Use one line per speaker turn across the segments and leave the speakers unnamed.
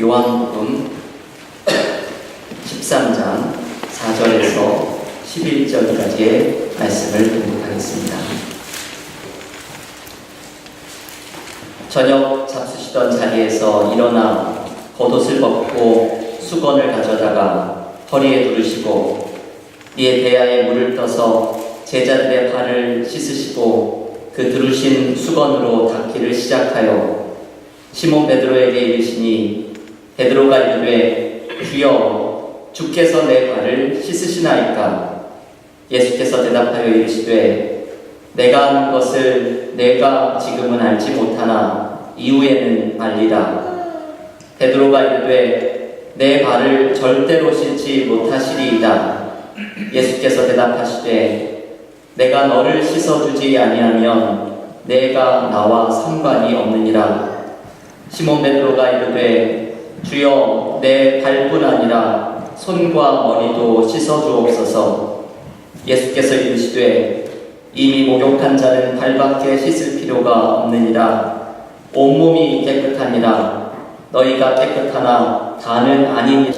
요한복음 13장 4절에서 11절까지의 말씀을 공독하겠습니다. 저녁 잡수시던 자리에서 일어나 겉옷을 벗고 수건을 가져다가 허리에 두르시고 이에 대야에 물을 떠서 제자들의 발을 씻으시고 그 두르신 수건으로 닦기를 시작하여 시몬 베드로에게 이르시니 베드로가 이르되 주여 주께서 내 발을 씻으시나이까? 예수께서 대답하여 이르시되 내가 하는 것을 내가 지금은 알지 못하나 이후에는 알리라. 베드로가 이르되 내 발을 절대로 씻지 못하시리이다. 예수께서 대답하시되 내가 너를 씻어주지 아니하면 내가 나와 상관이 없느니라. 시몬 베드로가 이르되 주여 내 발뿐 아니라 손과 머리도 씻어주옵소서. 예수께서 이르시되 이미 목욕한 자는 발밖에 씻을 필요가 없느니라. 온몸이 깨끗하니라. 너희가 깨끗하나 다는 아니니라.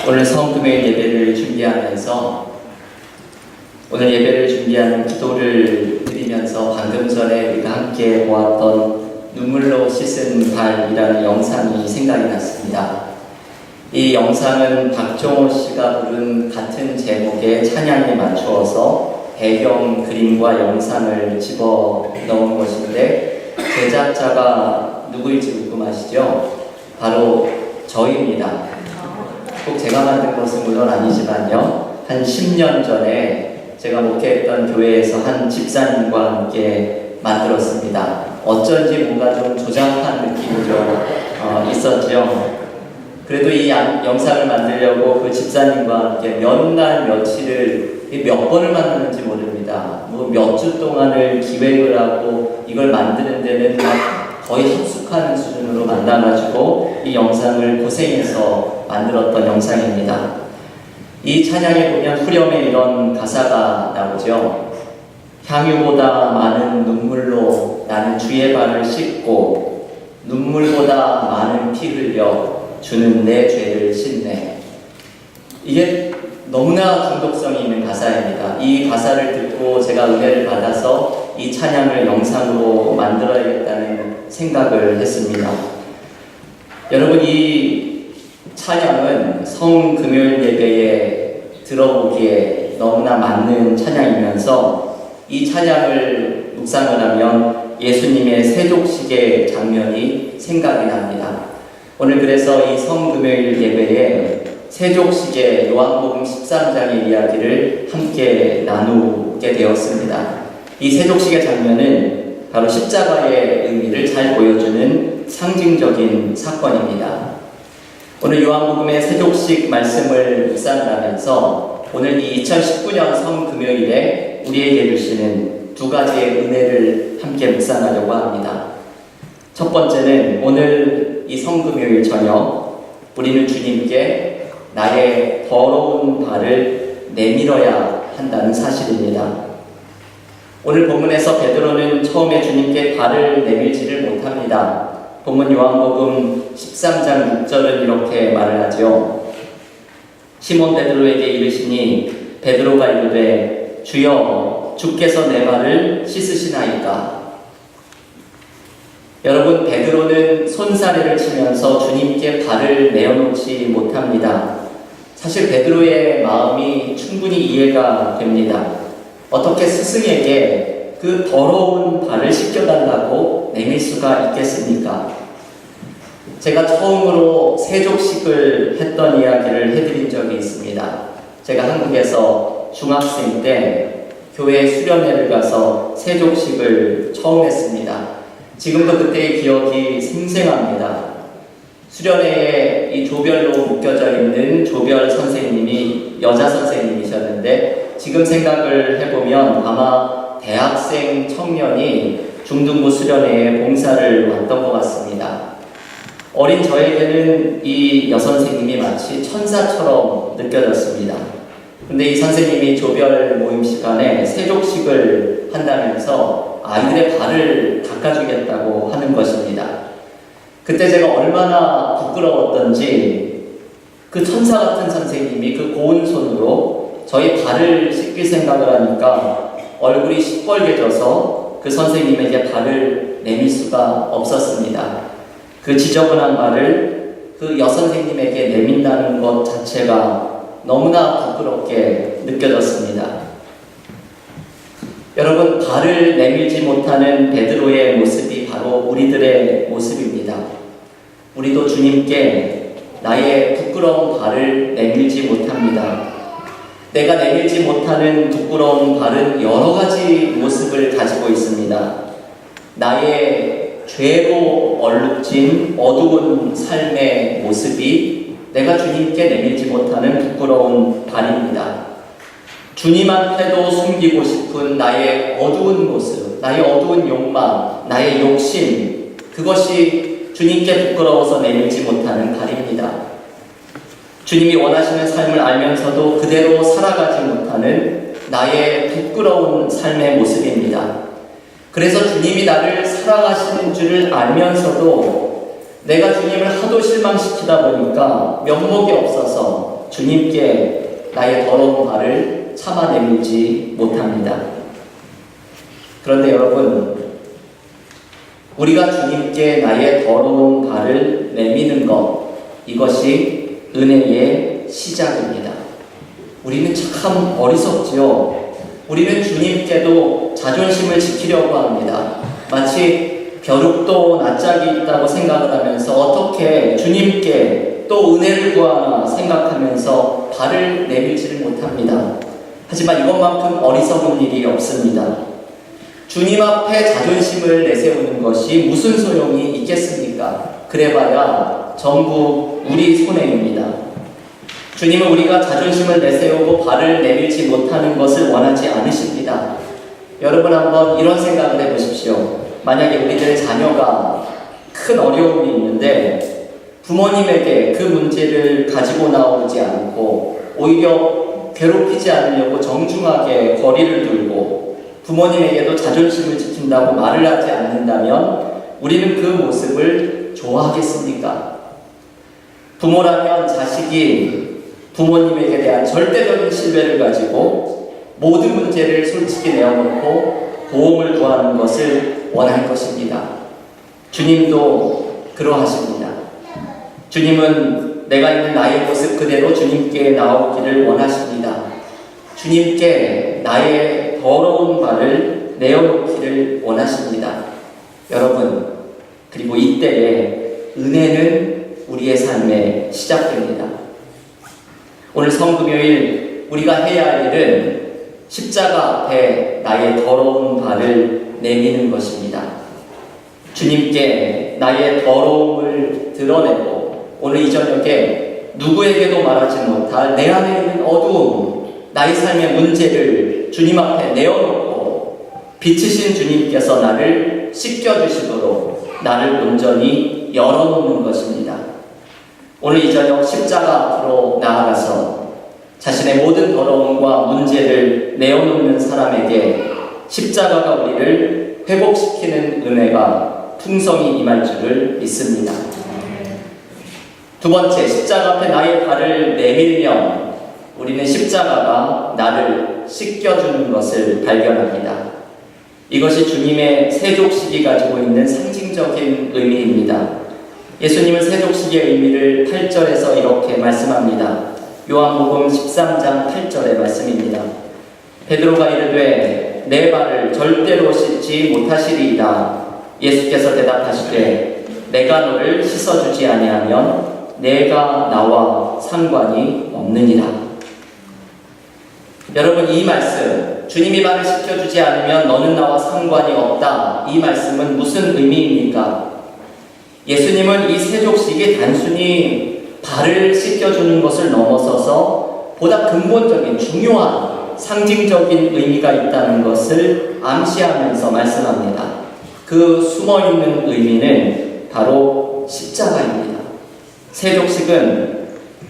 오늘 성금요일 예배를 준비하면서 오늘 예배를 준비하는 기도를 드리면서 방금 전에 우리가 함께 보았던 눈물로 씻은 발이라는 영상이 생각이 났습니다. 이 영상은 박종호 씨가 부른 같은 제목의 찬양에 맞추어서 배경 그림과 영상을 집어넣은 것인데 제작자가 누구일지 궁금하시죠? 바로 저입니다. 꼭 제가 만든 것은 물론 아니지만요. 한 10년 전에 제가 목회했던 교회에서 한 집사님과 함께 만들었습니다. 어쩐지 뭔가 좀 조잡한 느낌이 좀 있었죠. 그래도 이 영상을 만들려고 그 집사님과 함께 몇 날 며칠을 몇 번을 만났는지 모릅니다. 뭐 몇 주 동안을 기획을 하고 이걸 만드는 데는 거의 합숙하는 수준으로 만나가지고 이 영상을 고생해서 만들었던 영상입니다. 이 찬양에 보면 후렴에 이런 가사가 나오죠. 향유보다 많은 눈물로 나는 주의 발을 씻고 눈물보다 많은 피 흘려 주는 내 죄를 씻네. 이게 너무나 중독성이 있는 가사입니다. 이 가사를 듣고 제가 은혜를 받아서 이 찬양을 영상으로 만들어야겠다는 생각을 했습니다. 여러분, 이 찬양은 성금요일 예배에 들어보기에 너무나 맞는 찬양이면서 이 찬양을 묵상을 하면 예수님의 세족식의 장면이 생각이 납니다. 오늘 그래서 이 성금요일 예배에 세족식의 요한복음 13장의 이야기를 함께 나누게 되었습니다. 이 세족식의 장면은 바로 십자가의 의미를 잘 보여주는 상징적인 사건입니다. 오늘 요한복음의 세족식 말씀을 묵상을 하면서 오늘 이 2019년 성금요일에 우리에게 주시는 두 가지의 은혜를 함께 묵상하려고 합니다. 첫 번째는 오늘 이 성금요일 저녁 우리는 주님께 나의 더러운 발을 내밀어야 한다는 사실입니다. 오늘 본문에서 베드로는 처음에 주님께 발을 내밀지를 못합니다. 본문 요한복음 13장 6절은 이렇게 말을 하죠. 시몬 베드로에게 이르시니 베드로가 이르되 주여 주께서 내 발을 씻으시나이까? 여러분, 베드로는 손사래를 치면서 주님께 발을 내어놓지 못합니다. 사실 베드로의 마음이 충분히 이해가 됩니다. 어떻게 스승에게 그 더러운 발을 씻겨달라고 내밀 수가 있겠습니까? 제가 처음으로 세족식을 했던 이야기를 해드린 적이 있습니다. 제가 한국에서 중학생 때 교회 수련회를 가서 세족식을 처음 했습니다. 지금도 그때의 기억이 생생합니다. 수련회에 이 조별로 묶여져 있는 조별 선생님이 여자 선생님이셨는데 지금 생각을 해보면 아마 대학생 청년이 중등부 수련회에 봉사를 왔던 것 같습니다. 어린 저에게는 이 여선생님이 마치 천사처럼 느껴졌습니다. 근데 이 선생님이 조별 모임 시간에 세족식을 한다면서 아이들의 발을 닦아주겠다고 하는 것입니다. 그때 제가 얼마나 부끄러웠던지 그 천사 같은 선생님이 그 고운 손으로 저희 발을 씻길 생각을 하니까 얼굴이 시뻘개져서 그 선생님에게 발을 내밀 수가 없었습니다. 그 지저분한 발을 그 여선생님에게 내민다는 것 자체가 너무나 부끄럽게 느껴졌습니다. 여러분, 발을 내밀지 못하는 베드로의 모습이 바로 우리들의 모습입니다. 우리도 주님께 나의 부끄러운 발을 내밀지 못합니다. 내가 내밀지 못하는 부끄러운 발은 여러 가지 모습을 가지고 있습니다. 나의 죄로 얼룩진 어두운 삶의 모습이 내가 주님께 내밀지 못하는 부끄러운 발입니다. 주님한테도 숨기고 싶은 나의 어두운 모습, 나의 어두운 욕망, 나의 욕심, 그것이 주님께 부끄러워서 내밀지 못하는 발입니다. 주님이 원하시는 삶을 알면서도 그대로 살아가지 못하는 나의 부끄러운 삶의 모습입니다. 그래서 주님이 나를 사랑하시는 줄을 알면서도 내가 주님을 하도 실망시키다 보니까 면목이 없어서 주님께 나의 더러운 발을 참아 내밀지 못합니다. 그런데 여러분, 우리가 주님께 나의 더러운 발을 내미는 것, 이것이 은혜의 시작입니다. 우리는 참 어리석지요. 우리는 주님께도 자존심을 지키려고 합니다. 마치 벼룩도 낯짝이 있다고 생각을 하면서 어떻게 주님께 또 은혜를 구하나 생각하면서 발을 내밀지를 못합니다. 하지만 이것만큼 어리석은 일이 없습니다. 주님 앞에 자존심을 내세우는 것이 무슨 소용이 있겠습니까? 그래봐야 전부 우리 손해입니다. 주님은 우리가 자존심을 내세우고 발을 내밀지 못하는 것을 원하지 않으십니다. 여러분, 한번 이런 생각을 해보십시오. 만약에 우리들의 자녀가 큰 어려움이 있는데 부모님에게 그 문제를 가지고 나오지 않고 오히려 괴롭히지 않으려고 정중하게 거리를 두고 부모님에게도 자존심을 지킨다고 말을 하지 않는다면 우리는 그 모습을 좋아하겠습니까? 부모라면 자식이 부모님에게 대한 절대적인 신뢰를 가지고 모든 문제를 솔직히 내어놓고 도움을 구하는 것을 원할 것입니다. 주님도 그러하십니다. 주님은 내가 있는 나의 모습 그대로 주님께 나오기를 원하십니다. 주님께 나의 더러운 발을 내어놓기를 원하십니다. 여러분, 그리고 이때에 은혜는 우리의 삶에 시작됩니다. 오늘 성금요일 우리가 해야 할 일은 십자가 앞에 나의 더러운 발을 내미는 것입니다. 주님께 나의 더러움을 드러내고 오늘 이 저녁에 누구에게도 말하지 못할 내 안에 있는 어두움, 나의 삶의 문제를 주님 앞에 내어놓고 빛이신 주님께서 나를 씻겨주시도록 나를 온전히 열어놓는 것입니다. 오늘 이 저녁 십자가 앞으로 나아가서 자신의 모든 더러움과 문제를 내어놓는 사람에게 십자가가 우리를 회복시키는 은혜가 풍성히 임할 줄을 믿습니다. 두 번째, 십자가 앞에 나의 발을 내밀면 우리는 십자가가 나를 씻겨주는 것을 발견합니다. 이것이 주님의 세족식이 가지고 있는 상징적인 의미입니다. 예수님은 세족식의 의미를 8절에서 이렇게 말씀합니다. 요한복음 13장 8절의 말씀입니다. 베드로가 이르되 내 발을 절대로 씻지 못하시리이다. 예수께서 대답하시되 내가 너를 씻어주지 아니하면 내가 나와 상관이 없느니라. 여러분, 이 말씀, 주님이 발을 씻겨주지 않으면 너는 나와 상관이 없다, 이 말씀은 무슨 의미입니까? 예수님은 이 세족식이 단순히 발을 씻겨주는 것을 넘어서서 보다 근본적인 중요한 상징적인 의미가 있다는 것을 암시하면서 말씀합니다. 그 숨어있는 의미는 바로 십자가입니다. 세족식은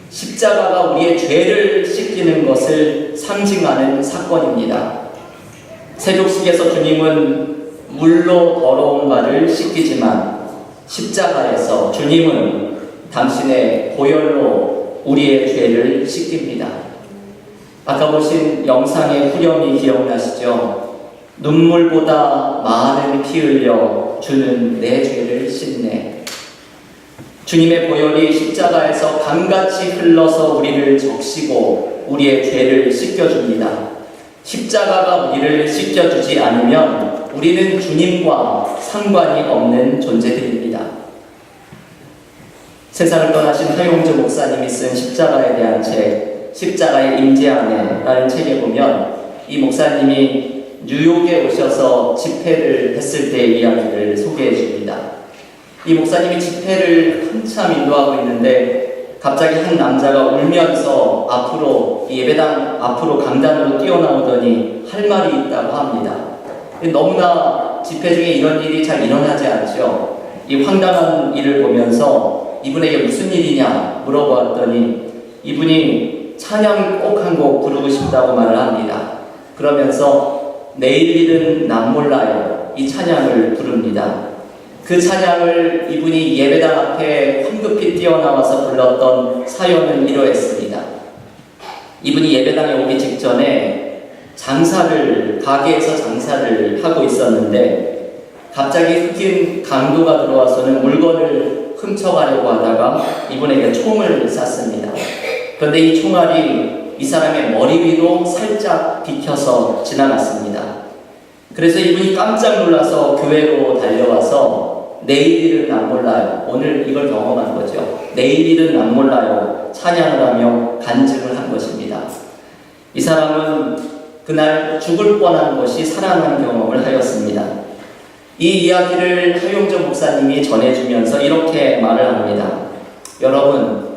십자가가 우리의 죄를 씻기는 것을 상징하는 사건입니다. 세족식에서 주님은 물로 더러운 발을 씻기지만 십자가에서 주님은 당신의 보혈로 우리의 죄를 씻깁니다. 아까 보신 영상의 후렴이 기억나시죠? 눈물보다 많은 피 흘려 주는 내 죄를 씻네. 주님의 보혈이 십자가에서 강같이 흘러서 우리를 적시고 우리의 죄를 씻겨줍니다. 십자가가 우리를 씻겨주지 않으면 우리는 주님과 상관이 없는 존재들입니다. 세상을 떠나신 하용조 목사님이 쓴 십자가에 대한 책, 십자가의 임재 안에라는 책에 보면 이 목사님이 뉴욕에 오셔서 집회를 했을 때의 이야기를 소개해 줍니다. 이 목사님이 집회를 한참 인도하고 있는데 갑자기 한 남자가 울면서 앞으로 예배당 앞으로 강단으로 뛰어나오더니 할 말이 있다고 합니다. 너무나 집회 중에 이런 일이 잘 일어나지 않죠. 이 황당한 일을 보면서 이분에게 무슨 일이냐 물어보았더니 이분이 찬양 꼭 한 곡 부르고 싶다고 말을 합니다. 그러면서 내일 일은 난 몰라요 이 찬양을 부릅니다. 그 찬양을 이분이 예배당 앞에 황급히 뛰어나와서 불렀던 사연은 이러했습니다. 이분이 예배당에 오기 직전에 가게에서 장사를 하고 있었는데 갑자기 흑인 강도가 들어와서는 물건을 훔쳐가려고 하다가 이분에게 총을 쐈습니다. 그런데 이 총알이 이 사람의 머리 위로 살짝 비켜서 지나갔습니다. 그래서 이분이 깜짝 놀라서 교회로 달려와서 내일 일은 안 몰라요. 오늘 이걸 경험한 거죠. 내일 일은 안 몰라요. 찬양을 하며 간증을 한 것입니다. 이 사람은 그날 죽을 뻔한 것이 살아난 경험을 하였습니다. 이 이야기를 하용조 목사님이 전해주면서 이렇게 말을 합니다. 여러분,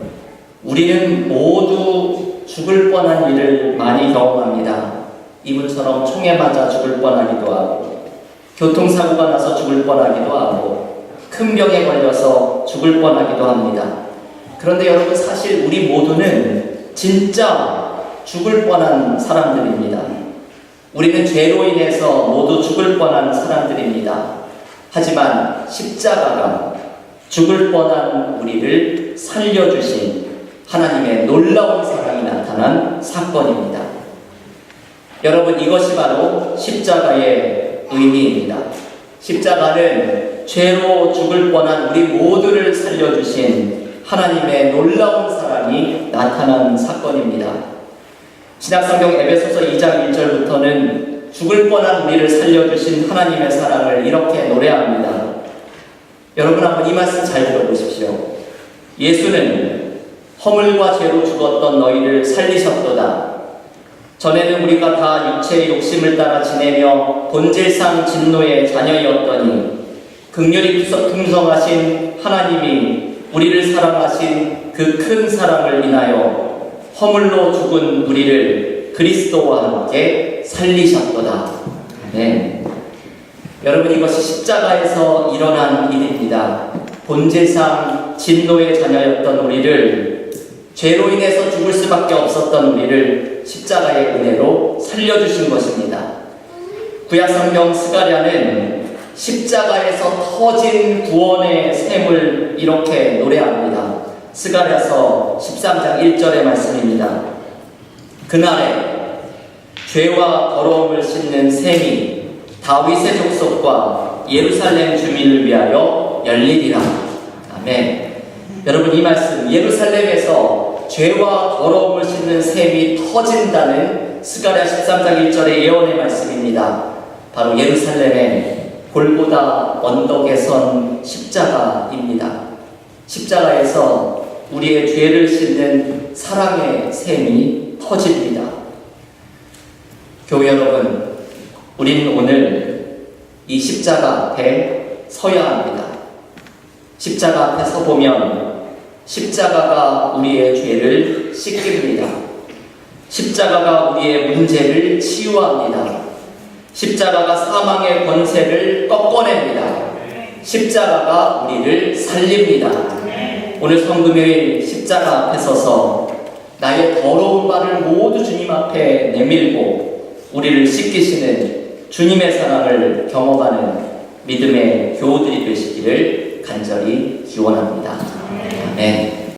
우리는 모두 죽을 뻔한 일을 많이 경험합니다. 이분처럼 총에 맞아 죽을 뻔하기도 하고 교통사고가 나서 죽을 뻔하기도 하고 큰 병에 걸려서 죽을 뻔하기도 합니다. 그런데 여러분 사실 우리 모두는 진짜 죽을 뻔한 사람들입니다. 우리는 죄로 인해서 모두 죽을 뻔한 사람들입니다. 하지만 십자가가 죽을 뻔한 우리를 살려주신 하나님의 놀라운 사랑이 나타난 사건입니다. 여러분 이것이 바로 십자가의 의미입니다. 십자가는 죄로 죽을 뻔한 우리 모두를 살려주신 하나님의 놀라운 사랑이 나타난 사건입니다. 신약성경 에베소서 2장 1절부터는 죽을 뻔한 우리를 살려주신 하나님의 사랑을 이렇게 노래합니다. 여러분 한번 이 말씀 잘 들어보십시오. 예수는 허물과 죄로 죽었던 너희를 살리셨도다. 전에는 우리가 다 육체의 욕심을 따라 지내며 본질상 진노의 자녀였더니 긍휼이 풍성하신 하나님이 우리를 사랑하신 그 큰 사랑을 인하여 허물로 죽은 우리를 그리스도와 함께 살리셨도다. 네. 여러분 이것이 십자가에서 일어난 일입니다. 본질상 진노의 자녀였던 우리를 죄로 인해서 죽을 수밖에 없었던 우리를 십자가의 은혜로 살려주신 것입니다. 구약성경 스가랴는 십자가에서 터진 구원의 샘을 이렇게 노래합니다. 스가랴서 13장 1절의 말씀입니다. 그날에 죄와 더러움을 씻는 샘이 다윗의 족속과 예루살렘 주민을 위하여 열리리라. 아멘. 여러분 이 말씀 예루살렘에서 죄와 더러움을 씻는 샘이 터진다는 스가랴 13장 1절의 예언의 말씀입니다. 바로 예루살렘의 골고다 언덕에 선 십자가입니다. 십자가에서 우리의 죄를 씻는 사랑의 샘이 터집니다. 교회 여러분, 우리는 오늘 이 십자가 앞에 서야 합니다. 십자가 앞에 서보면 십자가가 우리의 죄를 씻깁니다. 십자가가 우리의 문제를 치유합니다. 십자가가 사망의 권세를 꺾어냅니다. 십자가가 우리를 살립니다. 오늘 성금요일 십자가 앞에 서서 나의 더러운 발을 모두 주님 앞에 내밀고 우리를 씻기시는 주님의 사랑을 경험하는 믿음의 교우들이 되시기를 간절히 기원합니다. 아멘.